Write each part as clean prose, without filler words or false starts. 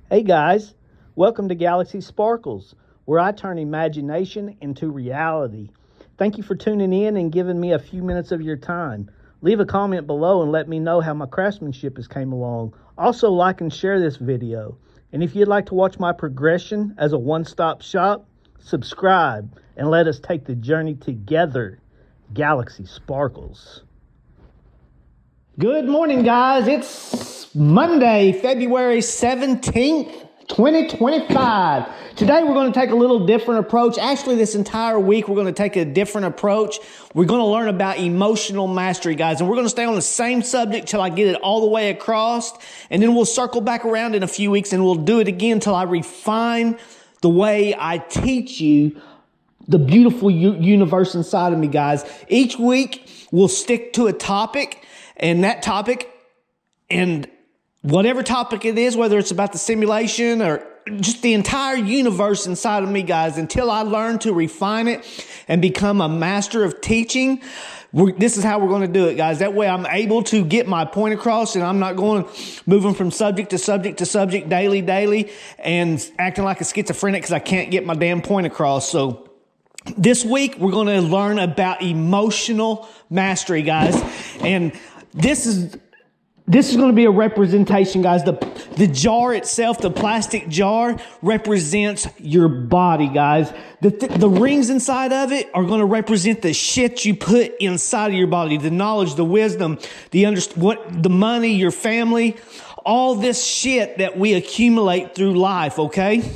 Hey guys, welcome to Galaxy Sparkles, where I turn imagination into reality. Thank you for tuning in and giving me a few minutes of your time. Leave a comment below and let me know how my craftsmanship has came along. Also like and share this video. And if you'd like to watch my progression as a one-stop shop, subscribe and let us take the journey together. Galaxy Sparkles. Good morning, guys. It's Monday, February 17th, 2025. Today, we're going to take a little different approach. Actually, this entire week, we're going to take a different approach. We're going to learn about emotional mastery, guys, and we're going to stay on the same subject till I get it all the way across, and then we'll circle back around in a few weeks, and we'll do it again till I refine the way I teach you the beautiful universe inside of me, guys. Each week, we'll stick to a topic, and that topic, and whatever topic it is, whether it's about the simulation or just the entire universe inside of me, guys, until I learn to refine it and become a master of teaching, this is how we're going to do it, guys. That way I'm able to get my point across and I'm not going moving from subject to subject to subject daily and acting like a schizophrenic because I can't get my damn point across. So this week we're going to learn about emotional mastery, guys. And this is going to be a representation, guys. The jar itself, the plastic jar, represents your body, guys. The rings inside of it are going to represent the shit you put inside of your body, the knowledge, the wisdom, the money, your family, all this shit that we accumulate through life, okay?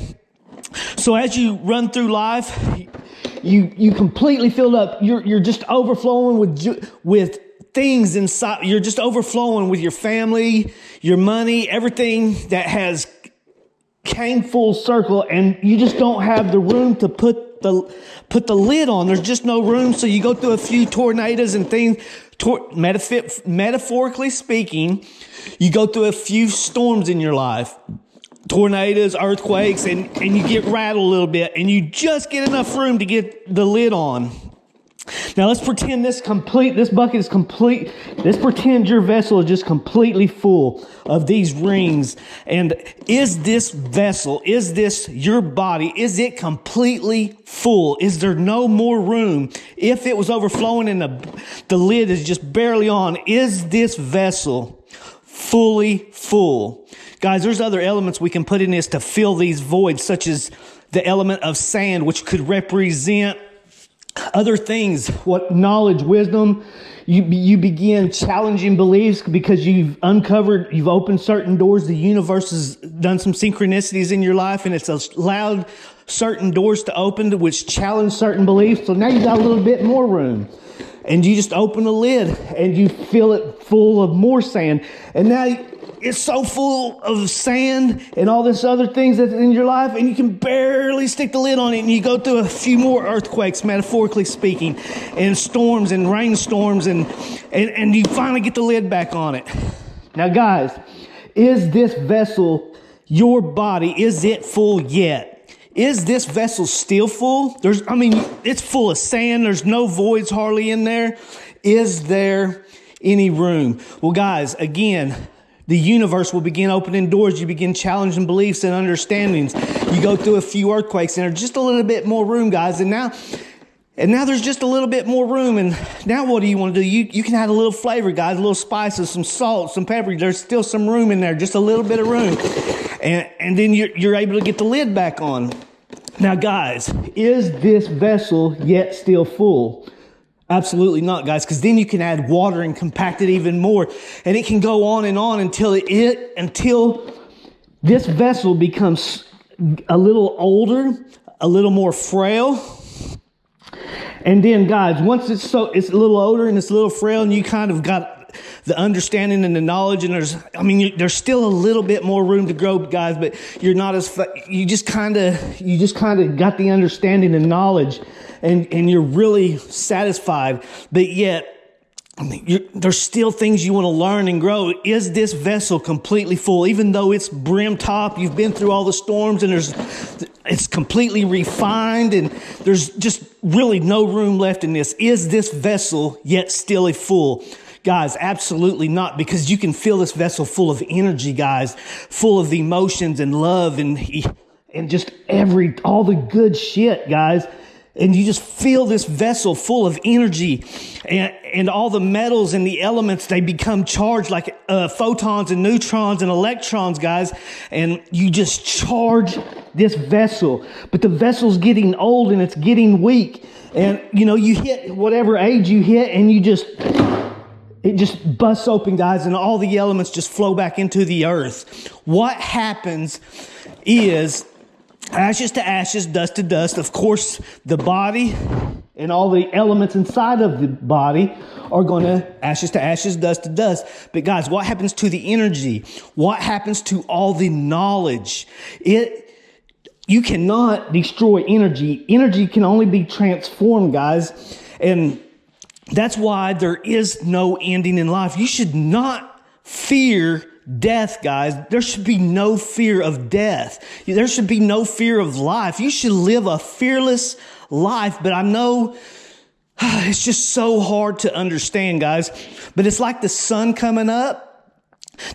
So as you run through life, you completely filled up. You're just overflowing with things inside. You're just overflowing with your family, your money, everything that has came full circle, and you just don't have the room to put the lid on. There's just no room. So you go through a few tornadoes and things. Metaphorically speaking, you go through a few storms in your life. Tornadoes, earthquakes, and you get rattled a little bit, and you just get enough room to get the lid on. Now let's pretend this bucket is complete. Let's pretend your vessel is just completely full of these rings. And is this vessel, is this your body, is it completely full? Is there no more room? If it was overflowing and the lid is just barely on, is this vessel fully full? Guys, there's other elements we can put in this to fill these voids, such as the element of sand, which could represent other things, what knowledge, wisdom. You begin challenging beliefs because you've opened certain doors. The universe has done some synchronicities in your life, and it's allowed certain doors to open, which challenge certain beliefs. So now you got a little bit more room. And you just open the lid and you fill it full of more sand. And now it's so full of sand and all this other things that's in your life, and you can barely stick the lid on it, and you go through a few more earthquakes, metaphorically speaking, and storms and rainstorms, and you finally get the lid back on it. Now, guys, is this vessel, your body, is it full yet? Is this vessel still full? It's full of sand. There's no voids hardly in there. Is there any room? Well, guys, again, the universe will begin opening doors. You begin challenging beliefs and understandings. You go through a few earthquakes, and there's just a little bit more room, guys. And now there's just a little bit more room. And now what do you want to do? You can add a little flavor, guys, a little spices, some salt, some pepper. There's still some room in there, just a little bit of room. And then you're able to get the lid back on. Now, guys, is this vessel yet still full? Absolutely not, guys, because then you can add water and compact it even more. And it can go on and on until this vessel becomes a little older, a little more frail. And then, guys, once it's a little older and it's a little frail, and you kind of got the understanding and the knowledge, and there's still a little bit more room to grow, guys, but you're not you just kind of got the understanding and knowledge, and you're really satisfied, but yet there's still things you want to learn and grow. Is this vessel completely full? Even though it's brim top, you've been through all the storms, and it's completely refined, and there's just really no room left in this. Is this vessel yet still full? Guys, absolutely not, because you can fill this vessel full of energy, guys, full of emotions and love and just all the good shit, guys. And you just fill this vessel full of energy, and all the metals and the elements, they become charged like photons and neutrons and electrons, guys. And you just charge this vessel. But the vessel's getting old and it's getting weak. And, you hit whatever age you hit, and it just busts open, guys, and all the elements just flow back into the earth. What happens is ashes to ashes, dust to dust. Of course, the body and all the elements inside of the body are going to ashes to ashes, dust to dust. But guys, what happens to the energy? What happens to all the knowledge? You cannot destroy energy. Energy can only be transformed, guys. And that's why there is no ending in life. You should not fear death, guys. There should be no fear of death. There should be no fear of life. You should live a fearless life. But I know it's just so hard to understand, guys. But it's like the sun coming up.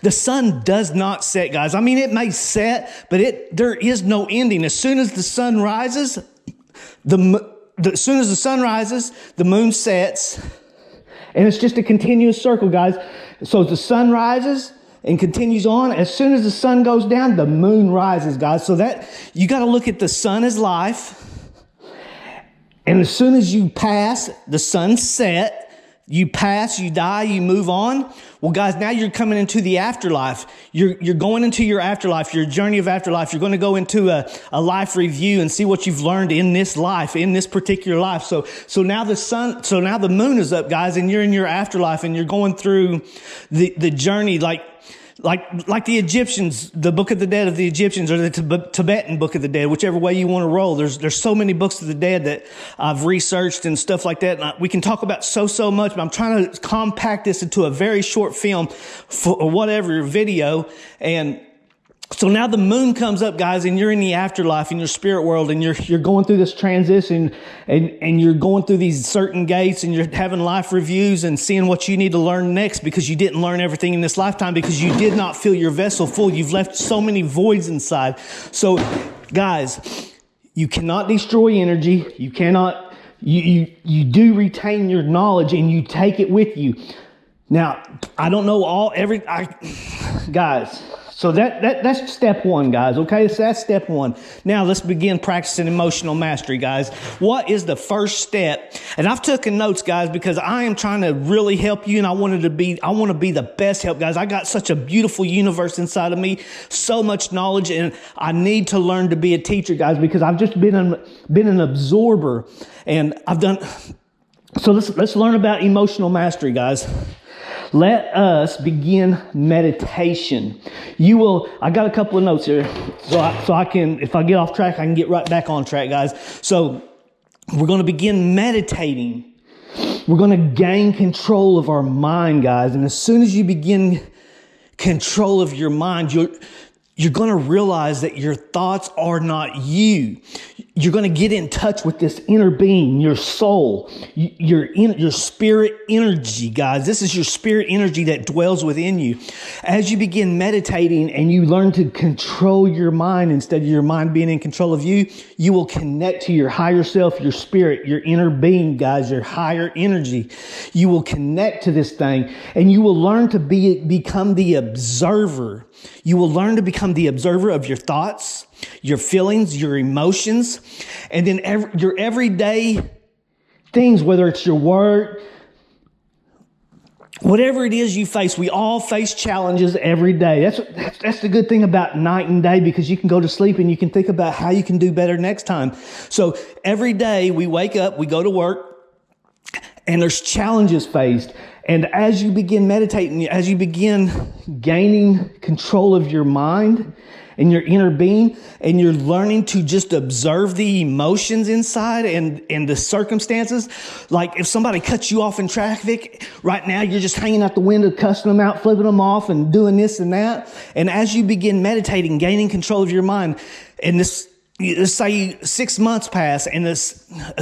The sun does not set, guys. I mean, it may set, but there is no ending. As soon as the sun rises, the moon sets, and it's just a continuous circle, guys. So the sun rises and continues on. As soon as the sun goes down, the moon rises, guys. So that you got to look at the sun as life. And as soon as you pass, the sun set. You pass, you die, you move on. Well, guys, now you're coming into the afterlife. You're going into your afterlife, your journey of afterlife. You're going to go into a life review and see what you've learned in this life, in this particular life. So now the moon is up, guys, and you're in your afterlife, and you're going through the journey like the Egyptians, the Book of the Dead of the Egyptians, or the Tibetan Book of the Dead, whichever way you want to roll. There's so many books of the dead that I've researched and stuff like that. And we can talk about so much, but I'm trying to compact this into a very short film or whatever video. And so now the moon comes up, guys, and you're in the afterlife, in your spirit world, and you're going through this transition, and you're going through these certain gates, and you're having life reviews and seeing what you need to learn next, because you didn't learn everything in this lifetime, because you did not fill your vessel full. You've left so many voids inside. So, guys, you cannot destroy energy. You cannot. You do retain your knowledge, and you take it with you. Now, I don't know guys. So that's step one, guys, okay? So that's step one. Now let's begin practicing emotional mastery, guys. What is the first step? And I've taken notes, guys, because I am trying to really help you, and I want to be the best help, guys. I got such a beautiful universe inside of me, so much knowledge, and I need to learn to be a teacher, guys, because I've just been an absorber, and I've done. So let's learn about emotional mastery, guys. Let us begin meditation. I got a couple of notes here, so I can, if I get off track, I can get right back on track, guys. So we're going to begin meditating. We're going to gain control of our mind, guys. And as soon as you begin control of your mind, you're going to realize that your thoughts are not you. You're going to get in touch with this inner being, your soul, your spirit energy, guys. This is your spirit energy that dwells within you. As you begin meditating and you learn to control your mind instead of your mind being in control of you, you will connect to your higher self, your spirit, your inner being, guys, your higher energy. You will connect to this thing, and you will learn to become the observer. You will learn to become the observer of your thoughts, your feelings, your emotions, and then your everyday things, whether it's your work, whatever it is you face. We all face challenges every day. That's the good thing about night and day, because you can go to sleep and you can think about how you can do better next time. So every day we wake up, we go to work, and there's challenges faced. And as you begin meditating, as you begin gaining control of your mind and your inner being, and you're learning to just observe the emotions inside and the circumstances, like if somebody cuts you off in traffic, right now you're just hanging out the window, cussing them out, flipping them off, and doing this and that. And as you begin meditating, gaining control of your mind, and let's say 6 months pass and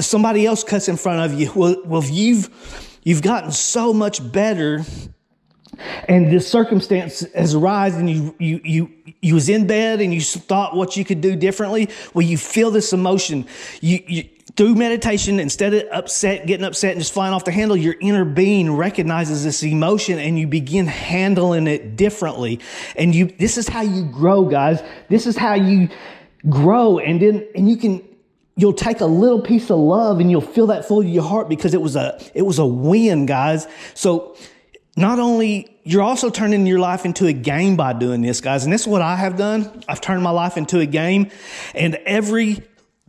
somebody else cuts in front of you. Well, if You've gotten so much better, and this circumstance has arisen, and you was in bed and you thought what you could do differently. Well, you feel this emotion. You through meditation, instead of getting upset and just flying off the handle, your inner being recognizes this emotion and you begin handling it differently. And this is how you grow, guys. This is how you grow. And you'll take a little piece of love and you'll feel that full of your heart because it was a win, guys. So not only, you're also turning your life into a game by doing this, guys. And this is what I have done. I've turned my life into a game, and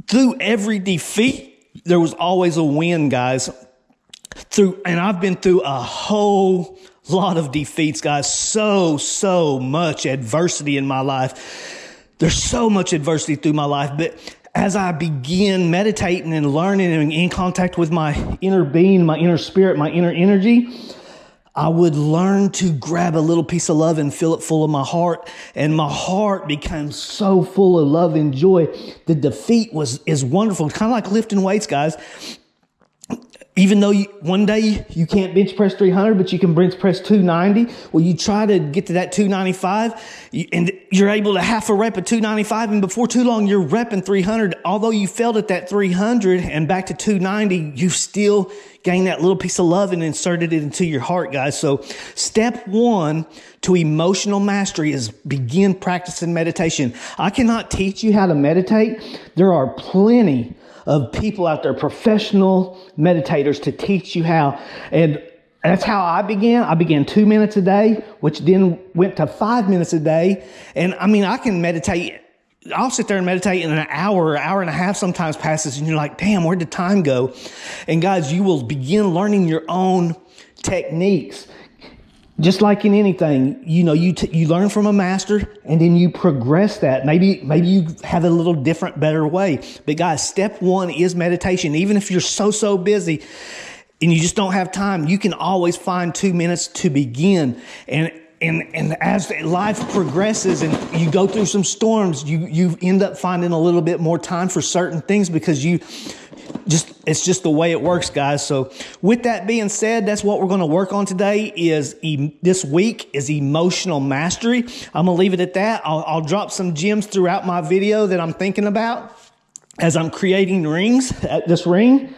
through every defeat, there was always a win, guys. And I've been through a whole lot of defeats, guys. So much adversity in my life. There's so much adversity through my life. But as I begin meditating and learning and in contact with my inner being, my inner spirit, my inner energy, I would learn to grab a little piece of love and fill it full of my heart. And my heart became so full of love and joy. The defeat is wonderful. It's kind of like lifting weights, guys. Even though one day you can't bench press 300, but you can bench press 290. Well, you try to get to that 295, and you're able to half a rep at 295, and before too long, you're repping 300. Although you failed at that 300 and back to 290, you still gained that little piece of love and inserted it into your heart, guys. So step one to emotional mastery is begin practicing meditation. I cannot teach you how to meditate. There are plenty of people out there, professional meditators, to teach you how. And that's how I began. I began 2 minutes a day, which then went to 5 minutes a day. And I mean, I can meditate. I'll sit there and meditate, and an hour and a half sometimes passes, and you're like, damn, where'd the time go? And guys, you will begin learning your own techniques. Just like in anything, you learn from a master and then you progress that. Maybe you have a little different, better way. But guys, step one is meditation. Even if you're so busy and you just don't have time, you can always find 2 minutes to begin. And as life progresses and you go through some storms, you end up finding a little bit more time for certain things because it's just the way it works, guys. So with that being said, that's what we're going to work on today this week is emotional mastery. I'm going to leave it at that. I'll drop some gems throughout my video that I'm thinking about as I'm creating rings at this ring.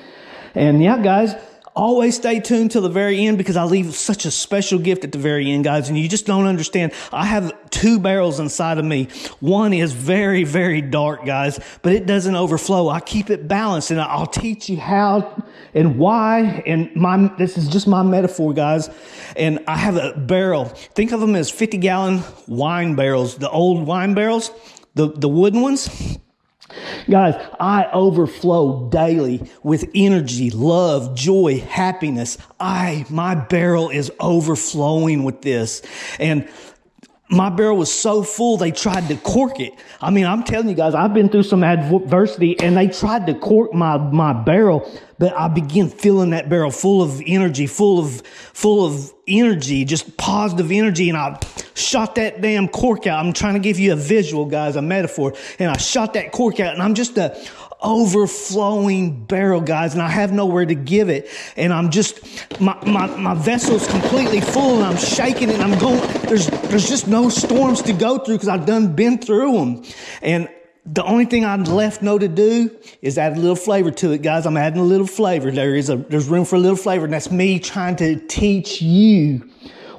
And yeah, guys, always stay tuned till the very end because I leave such a special gift at the very end, guys. And you just don't understand. I have 2 barrels inside of me. One is very, very dark, guys, but it doesn't overflow. I keep it balanced, and I'll teach you how and why. And this is just my metaphor, guys. And I have a barrel. Think of them as 50-gallon wine barrels, the old wine barrels, the wooden ones. Guys, I overflow daily with energy, love, joy, happiness. My barrel is overflowing with this. And my barrel was so full, they tried to cork it. I mean, I'm telling you guys, I've been through some adversity, and they tried to cork my barrel, but I began filling that barrel full of energy, full of energy, just positive energy, and I shot that damn cork out. I'm trying to give you a visual, guys, a metaphor, and I shot that cork out, and I'm just a overflowing barrel, guys, and I have nowhere to give it. And I'm just, my vessel's completely full, and I'm shaking it, and I'm going, there's just no storms to go through because I've been through them. And the only thing I'm left to do is add a little flavor to it, guys. I'm adding a little flavor. There's room for a little flavor, and that's me trying to teach you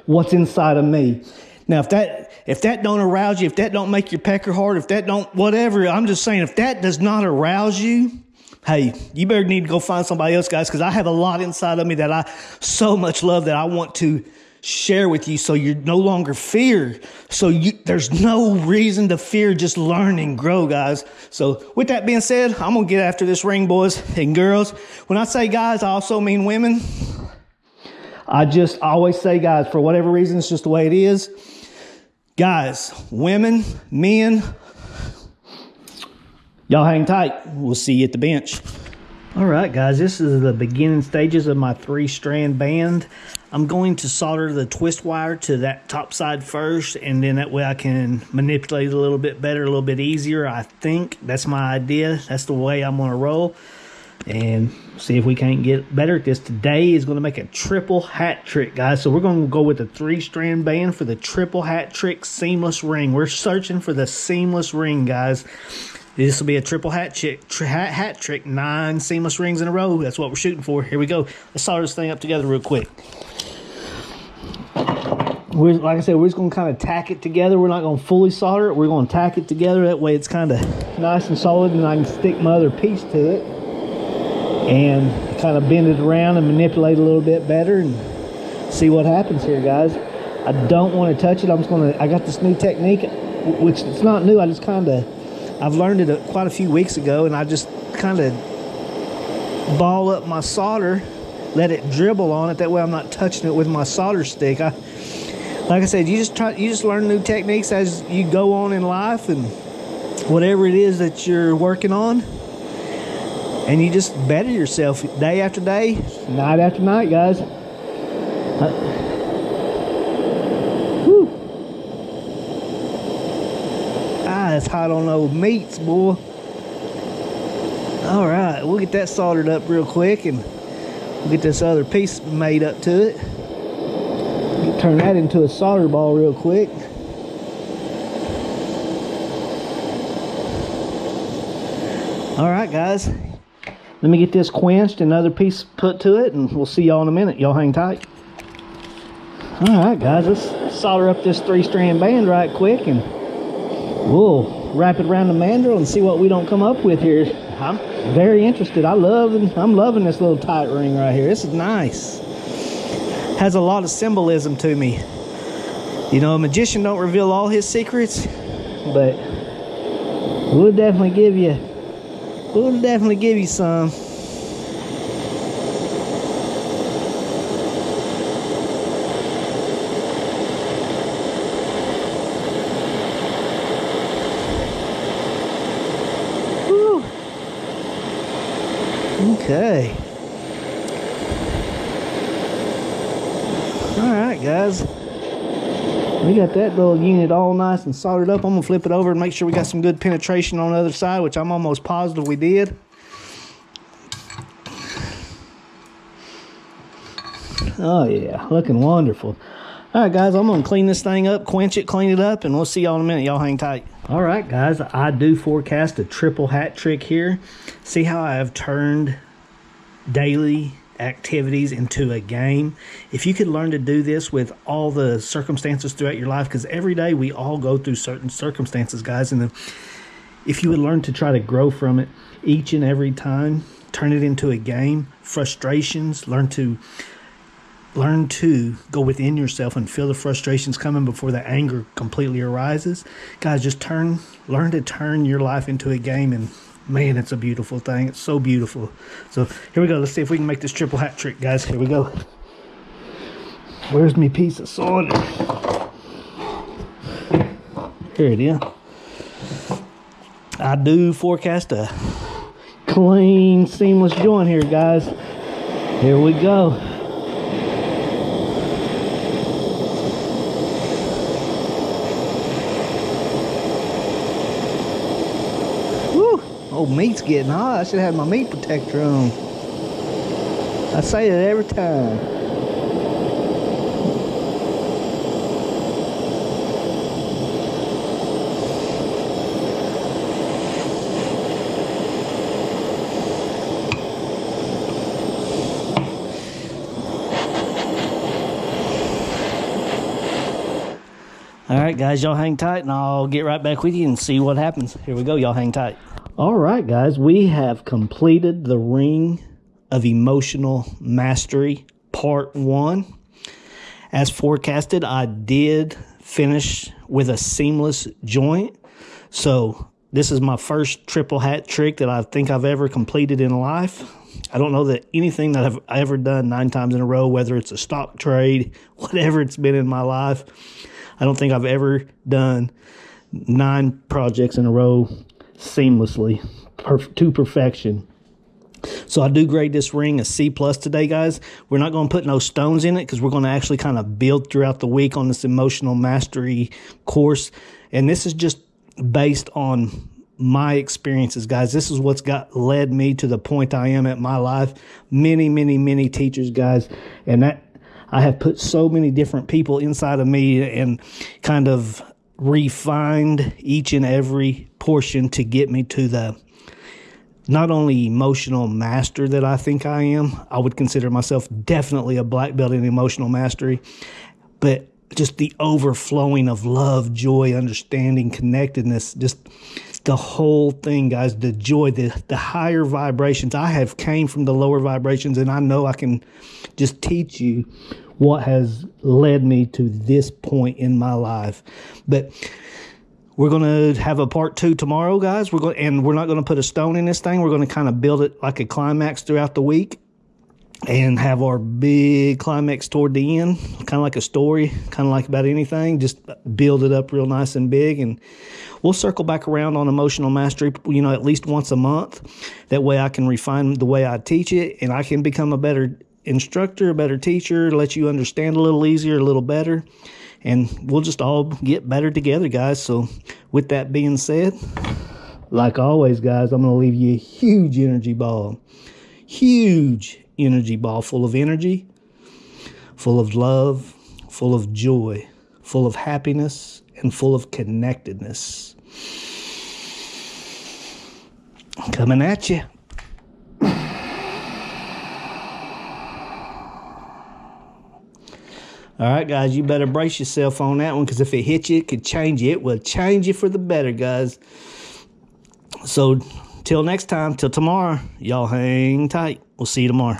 what's inside of me. Now, if that don't arouse you, if that don't make your pecker hard, if that don't whatever, I'm just saying, if that does not arouse you, hey, you better need to go find somebody else, guys, because I have a lot inside of me that I so much love that I want to share with you, so you're no longer fear. So there's no reason to fear. Just learn and grow, guys. So with that being said, I'm going to get after this ring, boys and girls. When I say guys, I also mean women. I just always say guys for whatever reason. It's just the way it is. Guys, women, men, y'all hang tight. We'll see you at the bench. All right, guys, this is the beginning stages of my 3-strand band. I'm going to solder the twist wire to that top side first, and then that way I can manipulate it a little bit better, a little bit easier. I think that's my idea. That's the way I'm going to roll. and see if we can't get better at this. Today is going to make a triple hat trick, guys. So we're going to go with the 3-strand band for the triple hat trick seamless ring. We're searching for the seamless ring, guys. This will be a triple hat trick, 9 seamless rings in a row. That's what we're shooting for. Here we go. Let's solder this thing up together real quick. Like I said, we're just going to kind of tack it together. We're not going to fully solder it. We're going to tack it together. That way it's kind of nice and solid, and I can stick my other piece to it and kind of bend it around and manipulate a little bit better and see what happens here, guys. I don't want to touch it. I got this new technique, which it's not new. I've learned it quite a few weeks ago, and I just kind of ball up my solder, let it dribble on it. That way I'm not touching it with my solder stick. Like I said, you just learn new techniques as you go on in life, and whatever it is that you're working on, and you just better yourself day after day, night after night, guys. That's hot on those meats, boy. All right, we'll get that soldered up real quick, and we'll get this other piece made up to it. Turn that into a solder ball real quick. All right, guys. Let me get this quenched and another piece put to it, and we'll see y'all in a minute. Y'all hang tight. All right, guys. Let's solder up this 3-strand band right quick, and we'll wrap it around the mandrel and see what we don't come up with here. I'm very interested. I'm loving this little tight ring right here. This is nice. Has a lot of symbolism to me. You know, a magician don't reveal all his secrets, but we'll definitely give you some. Woo. Okay. Alright, guys, we got that little unit all nice and soldered up. I'm gonna flip it over and make sure we got some good penetration on the other side, which I'm almost positive we did. Oh yeah, looking wonderful. Alright, guys, I'm gonna clean this thing up, quench it, clean it up, and we'll see y'all in a minute. Y'all hang tight. Alright, guys, I do forecast a triple hat trick here. See how I have turned daily activities into a game? If you could learn to do this with all the circumstances throughout your life, because every day we all go through certain circumstances, guys, and if you would learn to try to grow from it each and every time, turn it into a game, frustrations, learn to go within yourself and feel the frustrations coming before the anger completely arises. Guys, just learn to turn your life into a game, and man, it's a beautiful thing. It's so beautiful. So here we go. Let's see if we can make this triple hat trick, guys. Here we go. Where's my piece of solder? Here it is. I do forecast a clean, seamless joint here, guys. Here we go. Oh, meat's getting hot. I should have my meat protector on. I say that every time. All right, guys, y'all hang tight, and I'll get right back with you and see what happens. Here we go. Y'all hang tight. All right, guys, we have completed the Ring of Emotional Mastery Part 1. As forecasted, I did finish with a seamless joint. So this is my first triple hat trick that I think I've ever completed in life. I don't know that anything that I've ever done 9 times in a row, whether it's a stock trade, whatever it's been in my life, I don't think I've ever done 9 projects in a row seamlessly to perfection. So I do grade this ring a C+ today, guys. We're not going to put no stones in it because we're going to actually kind of build throughout the week on this emotional mastery course. And this is just based on my experiences, guys. This is what's led me to the point I am at my life. Many, many, many teachers, guys. And that I have put so many different people inside of me and kind of refined each and every portion to get me to the not only emotional master that I think I am. I would consider myself definitely a black belt in emotional mastery, but just the overflowing of love, joy, understanding, connectedness, just the whole thing, guys, the joy, the higher vibrations. I have came from the lower vibrations, and I know I can just teach you what has led me to this point in my life. But we're going to have a part 2 tomorrow, guys. We're not going to put a stone in this thing. We're going to kind of build it like a climax throughout the week and have our big climax toward the end, kind of like a story, kind of like about anything. Just build it up real nice and big, and we'll circle back around on emotional mastery, at least once a month. That way I can refine the way I teach it, and I can become a better instructor, a better teacher, let you understand a little easier, a little better, and we'll just all get better together, guys. So with that being said, like always, guys, I'm going to leave you a huge energy ball full of energy, full of love, full of joy, full of happiness, and full of connectedness. Coming at you. All right, guys, you better brace yourself on that one, because if it hits you, it could change you. It will change you for the better, guys. So till next time, till tomorrow, y'all hang tight. We'll see you tomorrow.